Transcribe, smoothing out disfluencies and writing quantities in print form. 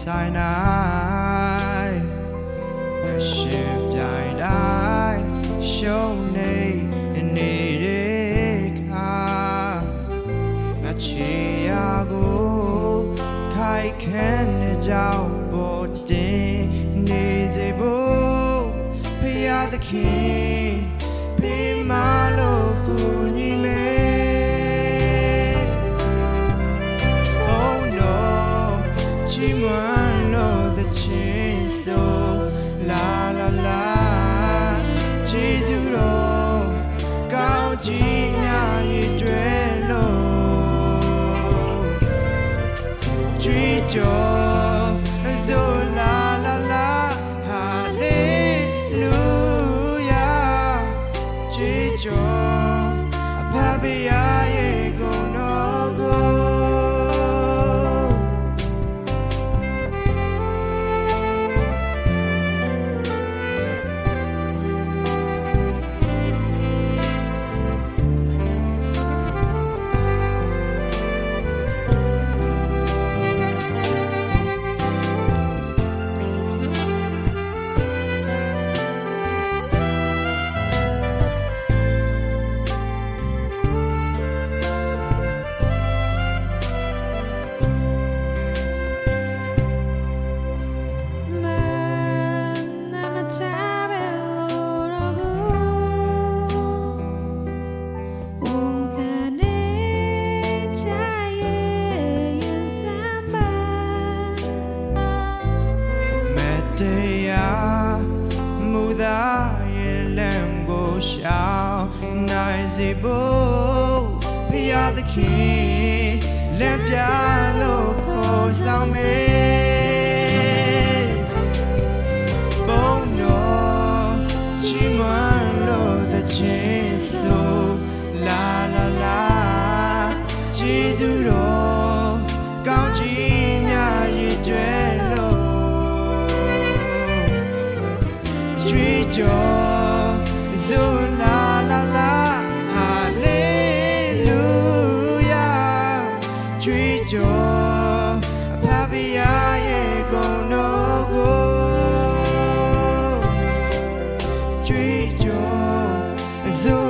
ဆိုင်နိုင်အရှင်ပြိုင်တိုင်းရှုံးနေတဲ့ခါငါချေရကိုခိုက်ခဲနေကြောင်ပေါ်တင်နေစေဖို့ဖရာသခင်ဖေးမလို့ကိုညီမဲ Oh no ချီမလို့the chains so la la la ချီစုတော့ကောင်းချီညာရည်တွေလို့ကြွေးကြော် so la la la hallelujah ကြွေးကြော်အဖဖရာရဲ့ဂုဏ်တော်ကို တရားမူသားရဲ့လမ်းကိုရှောင်နိုင်စေဖို့ဖရာသခင်လက်ပြလို့ခေါ်ဆောင်မေဘုံတော်ချီးမွမ်းလို့တဲ့ချင်းဆိုလာလာလာဂျေဇုတော်ကောင်းချီးများရည်ကျွဲJoy, so la la la, hallelujah. Joy, Papa ye go no go. Joy, so